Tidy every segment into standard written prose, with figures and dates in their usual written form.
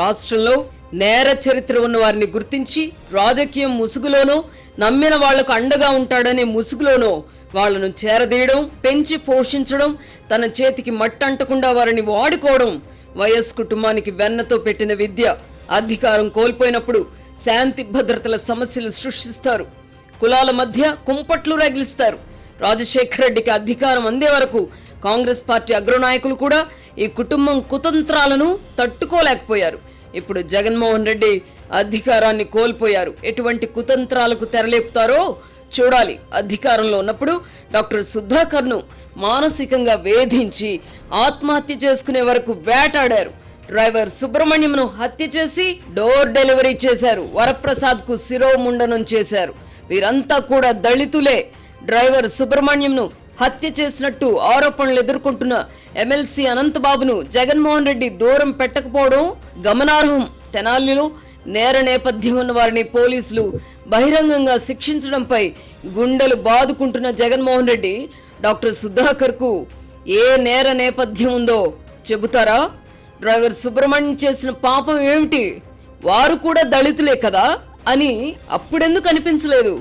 రాష్ట్రంలో నేర చరిత్ర ఉన్న వారిని గుర్తించి రాజకీయం ముసుగులోనో నమ్మిన వాళ్లకు అండగా ఉంటాడనే ముసుగులోనో వాళ్లను చేరదీయడం, పెంచి పోషించడం, తన చేతికి మట్టంటకుండా వారిని వాడుకోవడం వైఎస్ కుటుంబానికి వెన్నతో పెట్టిన విద్య. అధికారం కోల్పోయినప్పుడు శాంతి భద్రతల సమస్యలు సృష్టిస్తారు, కులాల మధ్య కుంపట్లు రగిలిస్తారు. రాజశేఖర రెడ్డికి అధికారం అందే వరకు కాంగ్రెస్ పార్టీ అగ్రనాయకులు కూడా ఈ కుటుంబం కుతంత్రాలను తట్టుకోలేకపోయారు. ఇప్పుడు జగన్మోహన్ రెడ్డి అధికారాన్ని కోల్పోయారు. ఎటువంటి కుతంత్రాలకు తెరలేపుతారో చూడాలి. అధికారంలో ఉన్నప్పుడు డాక్టర్ సుధాకర్ను మానసికంగా వేధించి ఆత్మహత్య చేసుకునే వరకు వేటాడారు. డ్రైవర్ సుబ్రహ్మణ్యంను హత్య చేసి డోర్ డెలివరీ చేశారు. వరప్రసాద్కు శిరోముండనం చేశారు. వీరంతా కూడా దళితులే. డ్రైవర్ సుబ్రహ్మణ్యంను హత్య చేసినట్టు ఆరోపణలు ఎదుర్కొంటున్న ఎమ్మెల్సీ అనంతబాబును జగన్మోహన్ రెడ్డి దూరం పెట్టకపోవడం గమనార్హం. తెనాలిలో నేర నేపథ్యం ఉన్న వారిని పోలీసులు బహిరంగంగా శిక్షించడంపై గుండెలు బాదుకుంటున్న జగన్మోహన్ రెడ్డి డాక్టర్ సుధాకర్కు ఏ నేర నేపథ్యం ఉందో చెబుతారా? డ్రైవర్ సుబ్రహ్మణ్యం చేసిన పాపం ఏమిటి? వారు కూడా దళితులే కదా అని అప్పుడెందుకు అనిపించలేదు?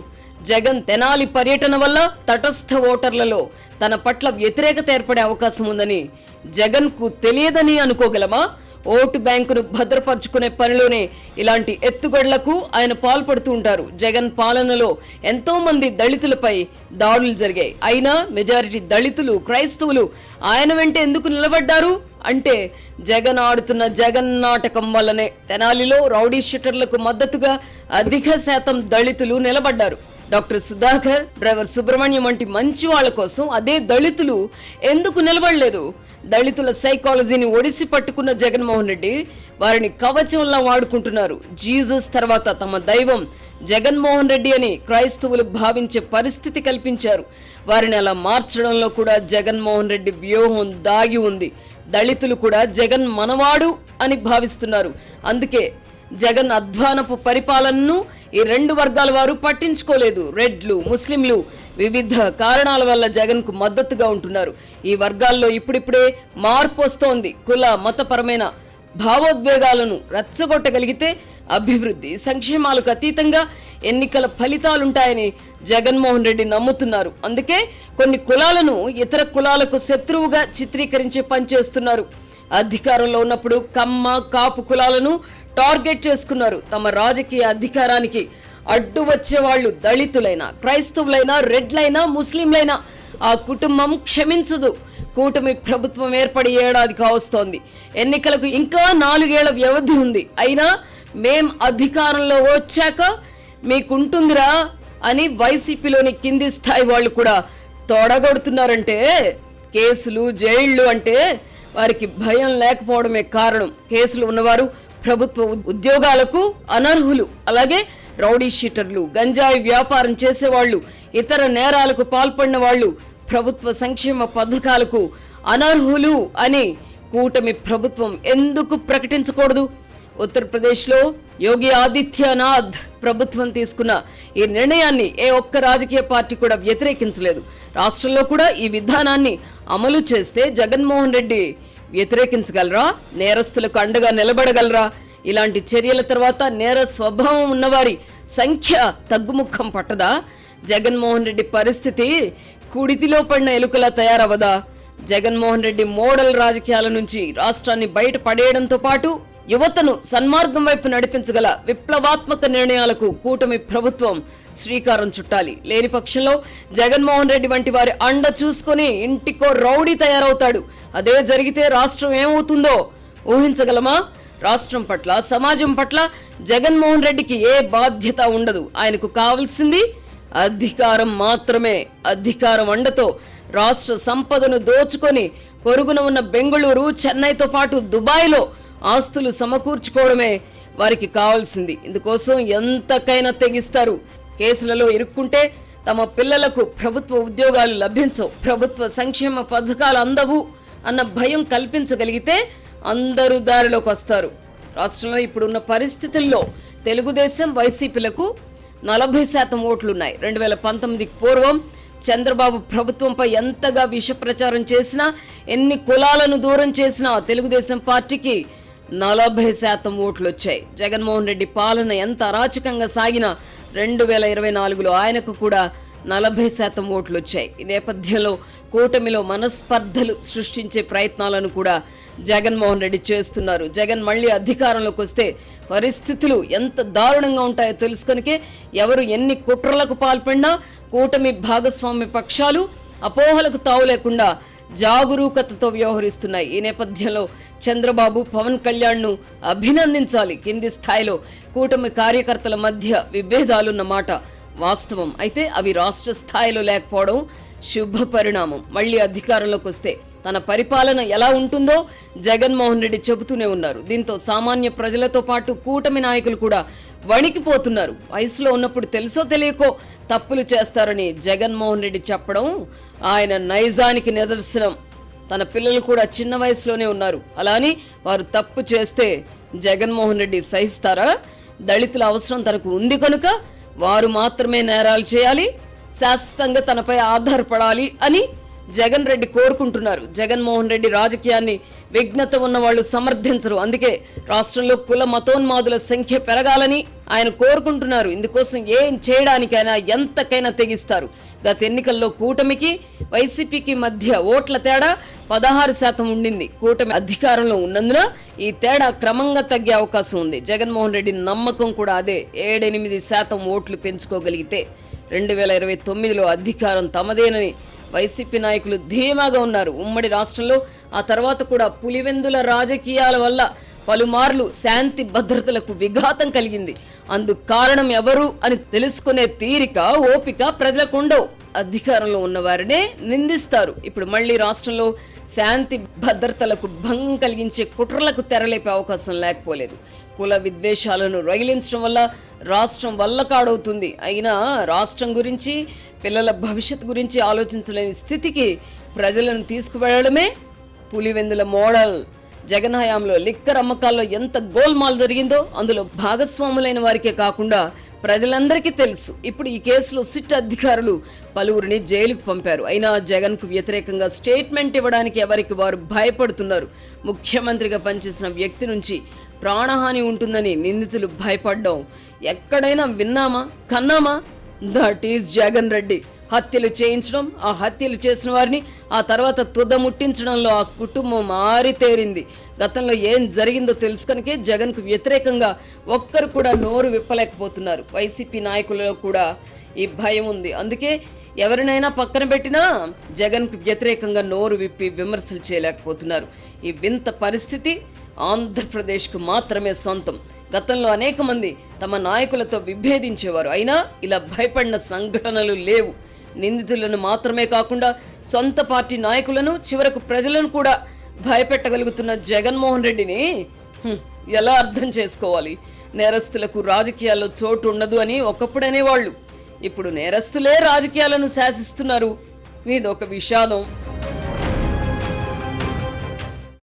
జగన్ తెనాలి పర్యటన వల్ల తటస్థ ఓటర్లలో తన పట్ల వ్యతిరేకత ఏర్పడే అవకాశం ఉందని జగన్కు తెలియదని అనుకోగలమా? ఓటు బ్యాంకును భద్రపరుచుకునే పనిలోనే ఇలాంటి ఎత్తుగడలకు ఆయన పాల్పడుతూ ఉంటారు. జగన్ పాలనలో ఎంతో మంది దళితులపై దాడులు జరిగాయి. అయినా మెజారిటీ దళితులు, క్రైస్తవులు ఆయన వెంట ఎందుకు నిలబడ్డారు అంటే జగన్ ఆడుతున్న జగన్ నాటకం వల్లనే. తెనాలిలో రౌడీ షీటర్లకు మద్దతుగా అధిక శాతం దళితులు నిలబడ్డారు. డాక్టర్ సుధాకర్, డ్రైవర్ సుబ్రహ్మణ్యం వంటి మంచి వాళ్ల కోసం అదే దళితులు ఎందుకు నిలబడలేదు? దళితుల సైకాలజీని ఒడిసి పట్టుకున్న జగన్మోహన్ రెడ్డి వారిని కవచంలా వాడుకుంటున్నారు. జీసస్ తర్వాత తమ దైవం జగన్మోహన్ రెడ్డి అని క్రైస్తవులు భావించే పరిస్థితి కల్పించారు. వారిని అలా మార్చడంలో కూడా జగన్మోహన్ రెడ్డి వ్యూహం దాగి ఉంది. దళితులు కూడా జగన్ మనవాడు అని భావిస్తున్నారు. అందుకే జగన్ అధ్వానపు పరిపాలనను ఈ రెండు వర్గాల వారు పట్టించుకోలేదు. రెడ్లు, ముస్లింలు వివిధ కారణాల వల్ల జగన్ కు మద్దతుగా ఉంటున్నారు. ఈ వర్గాల్లో ఇప్పుడిప్పుడే మార్పు వస్తోంది. కుల మతపరమైన భావోద్వేగాలను రెచ్చగొట్టగలిగితే అభివృద్ధి, సంక్షేమాలకు అతీతంగా ఎన్నికల ఫలితాలుంటాయని జగన్మోహన్ రెడ్డి నమ్ముతున్నారు. అందుకే కొన్ని కులాలను ఇతర కులాలకు శత్రువుగా చిత్రీకరించే పనిచేస్తున్నారు. అధికారంలో ఉన్నప్పుడు కమ్మ, కాపు కులాలను టార్గెట్ చేసుకున్నారు. తమ రాజకీయ అధికారానికి అడ్డు వచ్చే వాళ్ళు దళితులైనా, క్రైస్తవులైనా, రెడ్లైనా, ముస్లింలైనా ఆ కుటుంబం క్షమించదు. కూటమి ప్రభుత్వం ఏర్పడి ఏడాది కావస్తోంది. ఎన్నికలకు ఇంకా 4 ఏళ్ల వ్యవధి ఉంది. అయినా మేం అధికారంలో వచ్చాక మీకుంటుందిరా అని వైసీపీలోని కింది స్థాయి వాళ్ళు కూడా తొడగొడుతున్నారంటే కేసులు, జైళ్లు అంటే వారికి భయం లేకపోవడమే కారణం. కేసులు ఉన్నవారు ప్రభుత్వ ఉద్యోగాలకు అనర్హులు. అలాగే రౌడీ షీటర్లు, గంజాయి వ్యాపారం చేసేవాళ్లు, ఇతర నేరాలకు పాల్పడిన వాళ్లు ప్రభుత్వ సంక్షేమ పథకాలకు అనర్హులు అని కూటమి ప్రభుత్వం ఎందుకు ప్రకటించకూడదు? ఉత్తరప్రదేశ్లో యోగి ఆదిత్యనాథ్ ప్రభుత్వం తీసుకున్న ఈ నిర్ణయాన్ని ఏ ఒక్క రాజకీయ పార్టీ కూడా వ్యతిరేకించలేదు. రాష్ట్రంలో కూడా ఈ విధానాన్ని అమలు చేస్తే జగన్మోహన్ రెడ్డి వ్యతిరేకించగలరా? నేరస్తులకు అండగా నిలబడగలరా? ఇలాంటి చర్యల తర్వాత నేర స్వభావం ఉన్నవారి సంఖ్య తగ్గుముఖం పట్టదా? జగన్మోహన్ రెడ్డి పరిస్థితి కుడితిలో పడిన ఎలుకలా తయారవదా? జగన్మోహన్ రెడ్డి మోడల్ రాజకీయాల నుంచి రాష్ట్రాన్ని బయట పడేయడంతో పాటు యువతను సన్మార్గం వైపు నడిపించగల విప్లవాత్మక నిర్ణయాలకు కూటమి ప్రభుత్వం శ్రీకారం చుట్టాలి. లేని పక్షంలో జగన్మోహన్ రెడ్డి వంటి వారి అండ చూసుకుని ఇంటికో రౌడీ తయారవుతాడు. అదే జరిగితే రాష్ట్రం ఏమవుతుందో ఊహించగలమా? రాష్ట్రం పట్ల, సమాజం పట్ల జగన్మోహన్ రెడ్డికి ఏ బాధ్యత ఉండదు. ఆయనకు కావాల్సింది అధికారం మాత్రమే. అధికారం అండతో రాష్ట్ర సంపదను దోచుకొని పొరుగున ఉన్న బెంగళూరు, చెన్నైతో పాటు దుబాయ్లో ఆస్తులు సమకూర్చుకోవడమే వారికి కావాల్సింది. ఇందుకోసం ఎంతకైనా తెగిస్తారు. కేసులలో ఇరుక్కుంటే తమ పిల్లలకు ప్రభుత్వ ఉద్యోగాలు లభించవు, ప్రభుత్వ సంక్షేమ పథకాలు అందవు అన్న భయం కల్పించగలిగితే అందరూ దారిలోకి వస్తారు. రాష్ట్రంలో ఇప్పుడున్న పరిస్థితుల్లో తెలుగుదేశం, వైసీపీలకు 40% ఓట్లున్నాయి. 2019కి పూర్వం చంద్రబాబు ప్రభుత్వంపై ఎంతగా విష ప్రచారం చేసినా, ఎన్ని కులాలను దూరం చేసినా తెలుగుదేశం పార్టీకి 40% ఓట్లు వచ్చాయి. జగన్మోహన్ రెడ్డి పాలన ఎంత అరాచకంగా సాగినా 2024లో ఆయనకు కూడా 40% ఓట్లు వచ్చాయి. ఈ నేపథ్యంలో కూటమిలో మనస్పర్ధలు సృష్టించే ప్రయత్నాలను కూడా జగన్మోహన్ రెడ్డి చేస్తున్నారు. జగన్ మళ్ళీ అధికారంలోకి వస్తే పరిస్థితులు ఎంత దారుణంగా ఉంటాయో తెలుసుకొనికే ఎవరు ఎన్ని కుట్రలకు పాల్పడినా కూటమి భాగస్వామ్య పక్షాలు అపోహలకు తావు లేకుండా జాగరూకతతో వ్యవహరిస్తున్నాయి. ఈ నేపథ్యంలో చంద్రబాబు, పవన్ కళ్యాణ్ను అభినందించాలి. కింది స్థాయిలో కూటమి కార్యకర్తల మధ్య విభేదాలున్న మాట వాస్తవం. అయితే అవి రాష్ట్ర స్థాయిలో లేకపోవడం శుభ పరిణామం. మళ్ళీ అధికారంలోకి వస్తే తన పరిపాలన ఎలా ఉంటుందో జగన్మోహన్ రెడ్డి చెబుతూనే ఉన్నారు. దీంతో సామాన్య ప్రజలతో పాటు కూటమి నాయకులు కూడా వణికిపోతున్నారు. వయసులో ఉన్నప్పుడు తెలుసో తెలియకో తప్పులు చేస్తారని జగన్మోహన్ రెడ్డి చెప్పడం ఆయన నైజానికి నిదర్శనం. తన పిల్లలు కూడా చిన్న వయసులోనే ఉన్నారు. అలాని వారు తప్పు చేస్తే జగన్మోహన్ రెడ్డి సహిస్తారా? దళితుల అవసరం తనకు ఉంది కనుక వారు మాత్రమే నేరాలు చేయాలి, శాశ్వతంగా తనపై ఆధారపడాలి అని జగన్ రెడ్డి కోరుకుంటున్నారు. జగన్మోహన్ రెడ్డి రాజకీయాన్ని విఘ్నత ఉన్న వాళ్ళు సమర్థించరు. అందుకే రాష్ట్రంలో కుల మతోన్మాదుల సంఖ్య పెరగాలని ఆయన కోరుకుంటున్నారు. ఇందుకోసం ఏం చేయడానికైనా ఎంతకైనా తెగిస్తారు. గత ఎన్నికల్లో కూటమికి వైసీపీకి మధ్య ఓట్ల తేడా 16% ఉండింది. కూటమి అధికారంలో ఉన్నందున ఈ తేడా క్రమంగా తగ్గే అవకాశం ఉంది. జగన్మోహన్ రెడ్డి నమ్మకం కూడా అదే. 7-8% ఓట్లు పెంచుకోగలిగితే 2029లో అధికారం తమదేనని వైసీపీ నాయకులు ధీమాగా ఉన్నారు. ఉమ్మడి రాష్ట్రంలో ఆ తర్వాత కూడా పులివెందుల రాజకీయాల వల్ల పలుమార్లు శాంతి భద్రతలకు విఘాతం కలిగింది. అందుకు కారణం ఎవరు అని తెలుసుకునే తీరిక, ఓపిక ప్రజలకు ఉండవు. అధికారంలో ఉన్నవారినే నిందిస్తారు. ఇప్పుడు మళ్ళీ రాష్ట్రంలో శాంతి భద్రతలకు భంగం కలిగించే కుట్రలకు తెరలేపే అవకాశం లేకపోలేదు. కుల విద్వేషాలను రగిలించడం వల్ల రాష్ట్రం వల్లకాడవుతుంది. అయినా రాష్ట్రం గురించి, పిల్లల భవిష్యత్తు గురించి ఆలోచించలేని స్థితికి ప్రజలను తీసుకువెళ్లడమే పులివెందుల మోడల్. జగన్ హయాంలో లిక్కర్ అమ్మకాల్లో ఎంత గోల్మాల్ జరిగిందో అందులో భాగస్వాములైన వారికే కాకుండా ప్రజలందరికీ తెలుసు. ఇప్పుడు ఈ కేసులో సిట్ అధికారులు పలువురిని జైలుకు పంపారు. అయినా జగన్కు వ్యతిరేకంగా స్టేట్మెంట్ ఇవ్వడానికి ఎవరికి వారు భయపడుతున్నారు. ముఖ్యమంత్రిగా పనిచేసిన వ్యక్తి నుంచి ప్రాణహాని ఉంటుందని నిందితులు భయపడ్డం ఎక్కడైనా విన్నామా, కన్నామా? That is Jagan Reddy. హత్యలు చేయించడం, ఆ హత్యలు చేసిన వారిని ఆ తర్వాత తుదముట్టించడంలో ఆ కుటుంబం ఆరితేరింది. గతంలో ఏం జరిగిందో తెలుసుకనికే జగన్కు వ్యతిరేకంగా ఒక్కరు కూడా నోరు విప్పలేకపోతున్నారు. వైసీపీ నాయకులలో కూడా ఈ భయం ఉంది. అందుకే ఎవరినైనా పక్కన పెట్టినా జగన్కు వ్యతిరేకంగా నోరు విప్పి విమర్శలు చేయలేకపోతున్నారు. ఈ వింత పరిస్థితి ఆంధ్రప్రదేశ్కు మాత్రమే సొంతం. గతంలో అనేక మంది తమ నాయకులతో విభేదించేవారు. అయినా ఇలా భయపడిన సంఘటనలు లేవు. నిందితులను మాత్రమే కాకుండా సొంత పార్టీ నాయకులను, చివరకు ప్రజలను కూడా భయపెట్టగలుగుతున్న జగన్మోహన్ రెడ్డిని ఎలా అర్థం చేసుకోవాలి? నేరస్తులకు రాజకీయాల్లో చోటు ఉండదు అని ఒకప్పుడు అనేవాళ్ళు. ఇప్పుడు నేరస్తులే రాజకీయాలను శాసిస్తున్నారు. ఇదొక విషాదం.